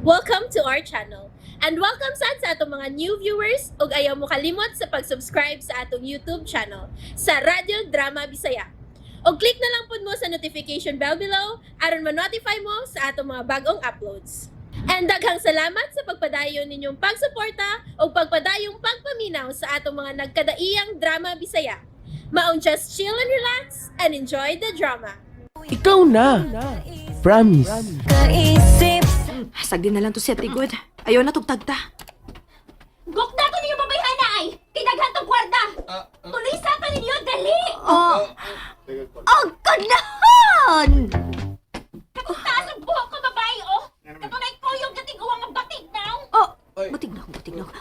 Welcome to our channel. And welcome sa atong mga new viewers ug ayaw mo kalimot sa pag-subscribe sa atong YouTube channel sa Radio Drama Bisaya. O click na lang pud mo sa notification bell below aron ma-notify mo sa atong mga bagong uploads. And daghang salamat sa pagpadayon ninyong pagsuporta o pagpadayong pagpaminaw sa atong mga nagkadaiyang drama Bisaya. Maong just chill and relax and enjoy the drama. Ikaw na. Promise. Kaisip. Sagdi na lang to siya, tigod. Ayaw na tugtagta. Gok na to ninyo babayhana ay! Kinaghan tong kwarta! Tulisa ka ninyo, dali! Oh, ganahan! Taas ang buhok ko, babae, oh! Katunay ko yung katiguang ang batig now! Oh, batig na ako.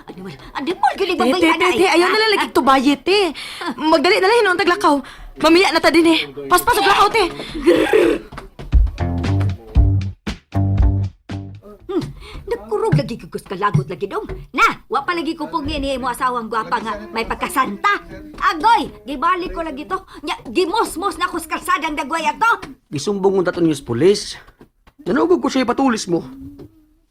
Animal, galing babayhana ay. Ayaw na lang lagi tubayit eh. Magdali na lang hinong taglakaw. Mamiya na ta din eh. Paspas og lakaw te. Nagkurog lagi kagos kalagot lagi dong. Na, wa pa lagi kupog ni mo asawang gwapa nga may pagkasanta. Agoy, gibalik ko lagi to. Nya, gimos-mos na kus kalsadang dagway ato. Gisumbong mo dato niyo sa pulis. Nanugog ko siya ipatulis mo.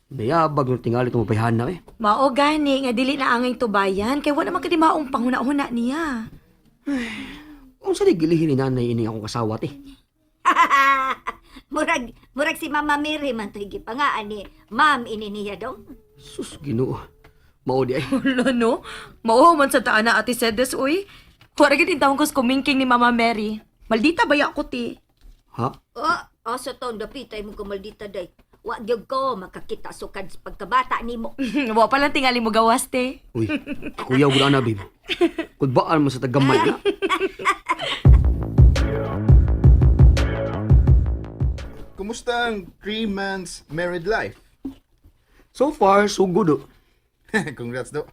Nayabag ng tingali itong mabayhan na eh. Mao gani nga dili na angay tubayan kay wala man kadi maong panghuna-huna niya. Kung sa gilihin ni nanay ini akong kasawa te. murag si Mama Mary man to higit pa nga ani. Ma'am ini niya dong. Sus, Ginoo. Mao di ay. Wala no. Mao man sa taana ati Sedes uy. Wala gid intawon ko sa kumingking ni Mama Mary. Maldita baya ko ti. Ha? Asa taon dapitay mo kamaldita day. Wa gyud ko makakita sukad sa pagkabata nimo. Wa pa lang tingali mo gawas te. Uy, kuyaw ko na babe. Kudbaan mo sa tagamay na. Kumusta ang 3 months married life? So far, so good. Congrats do.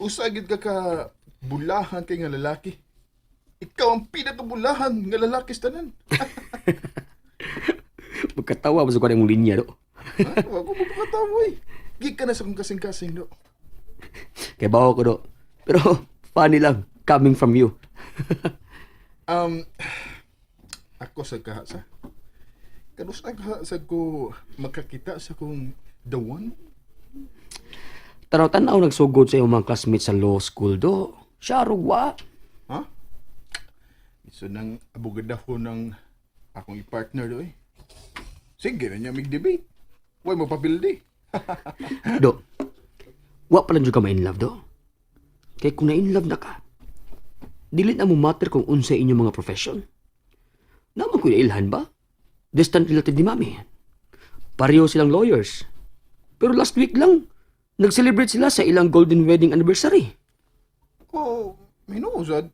Usagid ka bulahan kay nga lalaki. Ikaw ang pinakabulahan nga lalaki sa tanan. Magkatawa ba sa kanya mong linya do? Wa ko mapakatawa eh. Gig ka na sa kong kasing-kasing do. Kaya bawa ko do. Pero funny lang, coming from you. Ako sa kahasa. Kanusta kahasa ko makakita sa kong the one? Tanaw-tanaw nagsugod sa iyong mga classmates sa law school do. Siya rugwa. Ha? So nang abogada ko ng akong i-partner do eh. Sige na niya mig-debate. Huwag mo papildi. Do, wa pa lang dyan ka ma-in love do. Kaya kung na-in love na ka, dili na mo matter kung unsa inyong mga profession. Naman ko ilhan ba? Distant relative ni mami. Pareho silang lawyers. Pero last week lang, nag-celebrate sila sa ilang golden wedding anniversary. Oh, minusad.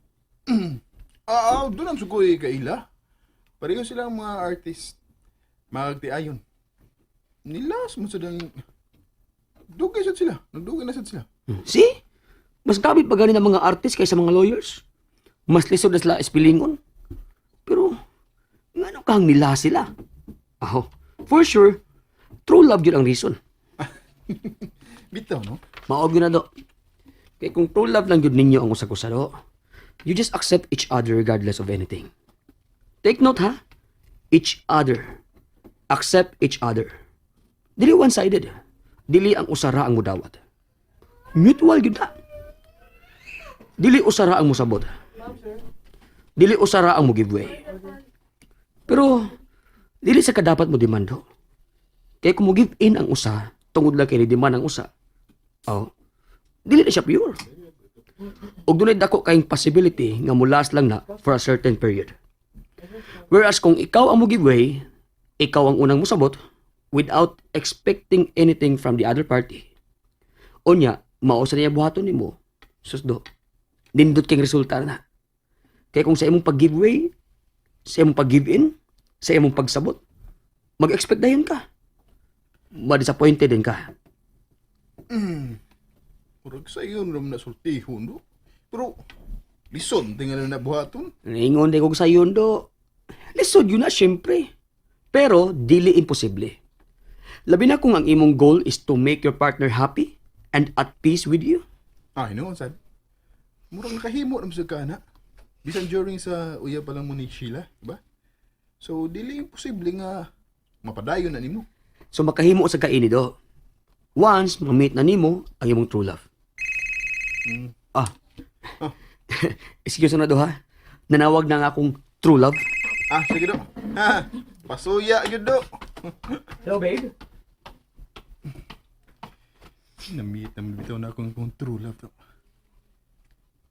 Doon ang sugoy kaila. Pareho silang mga artist. Magtiayon. Nilas mo sadang... Dugay sad sila. Nagdugay na sad sila. See? Mas gamit pa gani ng mga artist kaysa mga lawyers. Mas lisod na sila espilingon. Pero, nga kang nila sila? Oh, for sure, true love yun ang reason. Bitaw, no? Maog yun na do. Kaya kung true love lang yun ninyo ang usakusa do, you just accept each other regardless of anything. Take note ha? Each other. Accept each other. Dili one-sided. Dili ang usara ang mudawat. Mutual yun na. Dili usara ang musabot. Dili usara ang mo giveaway. Pero, dili sa kadapat mo demando. Kaya kung mo give in ang usa, tungod lang kay ni demand ang usa. Oh, dili na siya pure. Og dunay dako kayong possibility nga mulas lang na for a certain period. Whereas kung ikaw ang mo giveaway, ikaw ang unang musabot without expecting anything from the other party. Onya, mao sa niya buhaton nimo. Susdo. Nindot kay resulta na. Kaya kung sa imong pag-giveaway, sa imong pag-give-in, sa imong pagsabot, mag-expect dayon ka. Ma-disappointed din ka. Murag sa iyo naman nasultihon, no? Pero, lison, tingnan na buhaton. Naingon din kong sa yun do. Lisod yun na, syempre. Pero, dili imposible. Labi na kung ang imong goal is to make your partner happy and at peace with you. Ano, sad? Murag nakahimo naman sa kana. Bisan during sa uya pa lang mo ni Sheila, diba? So, dili imposible nga mapadayon na nimo. So makahimo sa kaini do. Once ma-meet na nimo ang imong true love. Ah. Excuse na do ha. Nanawag na nga akong true love. Sige do. Ha, pasuya yun do. Hello, babe. Namit na bitaw na akong true love do.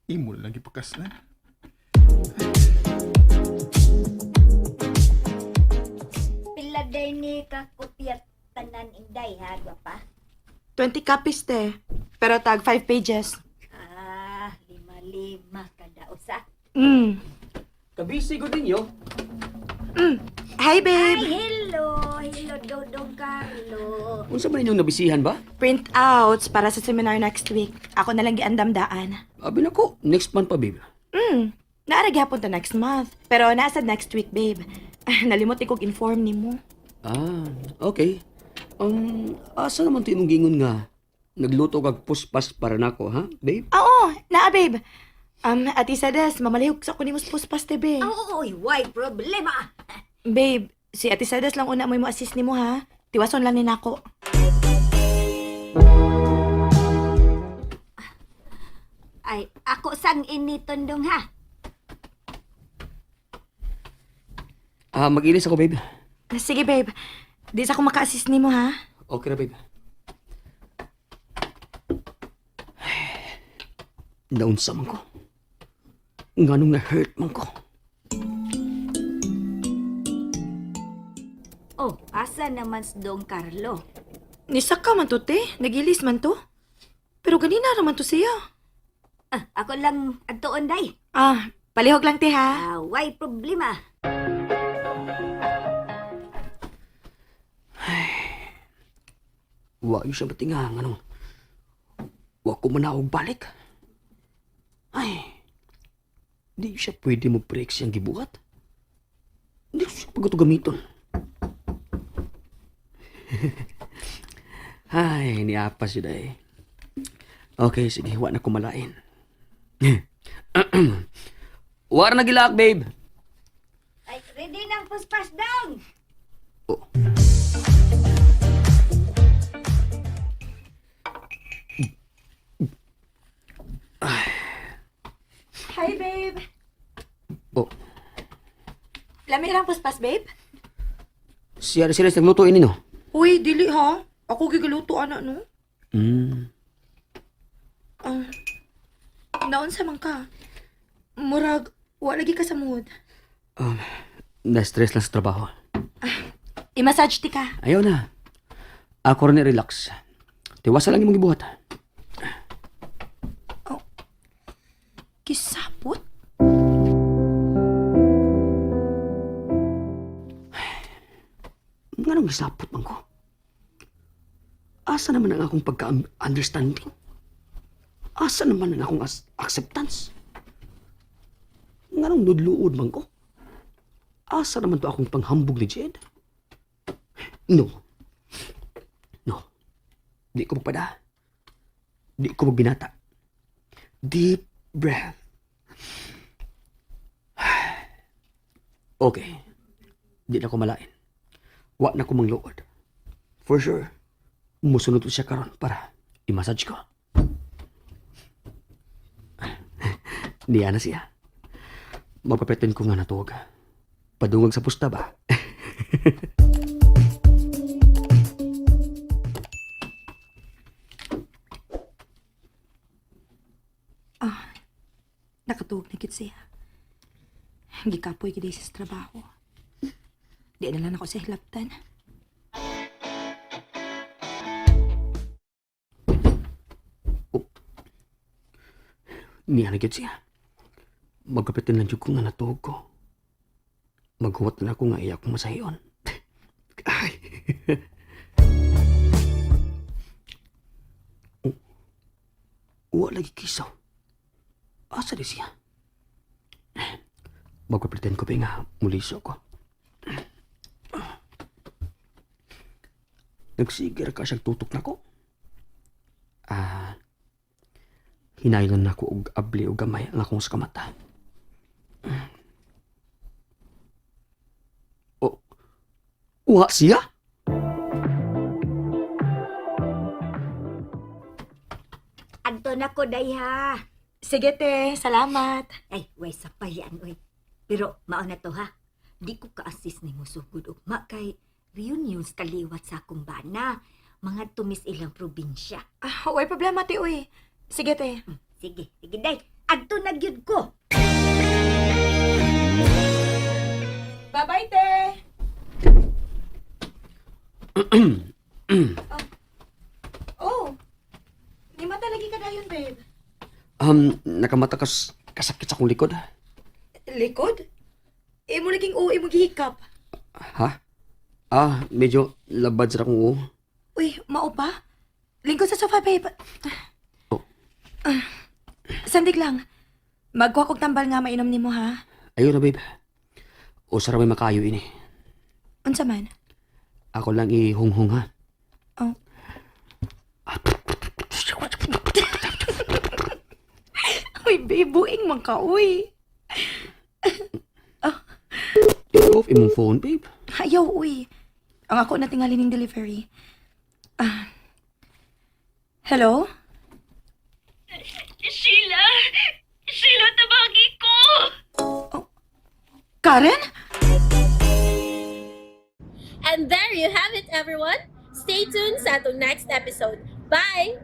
Imo lang ipakas na. Pila day ni kakopya tanan inday ha, gwapa? 20 copies, te. Pero tag 5 pages. Lima kada usa. Kabisi ko din yo. Hi, babe. Hello Dodong Carlo. Unsa man inyong nabisihan ba? Printouts para sa seminar next week. Ako na lang giandam-daan. Abi nako, next month pa, babe. Naarag hapon to next month. Pero nasa next week, babe. Nalimot ikog inform ni mo. Okay. Asa naman to imong gingon nga nagluto kag puspas para nako, ha, babe? Oo, naa, babe. Ati Sedes, mamalihog sa kunin mo sa puspas, te, babe. Oy, why problema? Babe, si Ate Sedes lang una mo assist ni mo, ha? Tiwason lang ni nako. Ay, ako sang initondong ha. Mag-ilis ako, babe. Sige, babe. Di sa ako maka-assist ni mo, ha? Okay na, babe. Naunsa man ko. Nganong na-hurt man ko. Oh, asa naman si Dong Carlo? Nisaka man to, te. Nagilis man to. Pero ganina naman to siya. Ako lang adtoon day. Palihog lang, te, ha? Why problema? Wa yun siya batingang, ano? Wa ko manawag balik. Ay, di siya pwede mo break siyang gibuhat. Hindi ko siya pagkato gamiton. Ay, niapas yun ay. Okay, sige, wa na kumalain. War na gilak, babe. Ay, ready ng puspas down. Oh. Hi, babe. Oh, Lamirang puspas, babe? siya nagluto ini, no? Uy, dili, ha? Ako gigaluto, anak, no? Naon sa man ka? Murag, wa lagi ka sa mood. Na-stress lang sa trabaho. I-massage ti ka. Ayaw na. Ako rin relax. Tiwasa lang yung mga ibuhat. Kisapot? Nga nang gisapot man ko. Asa naman ang akong pagka-understanding? Asa naman ang akong acceptance? Nga nang nudluod man ko? Asa naman to akong panghambog ni Jed? No. No. Di ko magpada. Di ko magbinata. Deep breath. Okay. Di na ko malain. Wa na ko mangluod. For sure, musunod ko siya karon para i-massage ko. Diya na siya. Magpapretend ko nga natuwag. Padungag sa pusta ba? Nakatuog na gid siya. Gikapoy gid sa trabaho. Di na lang ako sa hilaptan. Niya na gyud siya. Magpapretend lang jud ko nga natuwag ko. Maghuwat na ako nga iyak ko masahiyon. Ay. Wa lagi kisaw. Asa di siya? Magpapretend ko ba nga muliso ko. Nagsigir ka siyang tutok na ko. Hinaylan na ko og abli o gamay ang akong sa kamata. Oh, wa siya? na ko, day, ha. Sige, te. Salamat. Ay, way sa pa yan, uy. Pero, mao na to, ha. Di ko ka-assist ni mo sugod ugma kay reunions kaliwat sa akong bana. Mga tumis ilang probinsya. Way problema, te, uy. Sige, te. Sige, sige, day. Adto na gyud ko. Bye-bye, te. Oh. Di mata lagi ka dayon, babe. Nakamata kasakit sa akong likod. Likod? Mo naging uwi mo gihikap. Ha? Medyo labad sa akong Uy, mao pa? Lingkod sa sofa, babe. Oh. Sandig lang. Magkuha kog tambal nga mainom nimo, ha? Ayun na, babe. O sarap may makayo ini. Unsa man? Ako lang ihunghung, ha? Oh. Uy, babe, buing man ka, uy. Take off imong phone, babe. Ayaw, uy. Ang ako na tingali ning delivery. Hello? Sheila! Sheila, tabagi ko! Karen? And there you have it, everyone. Stay tuned sa atong next episode. Bye!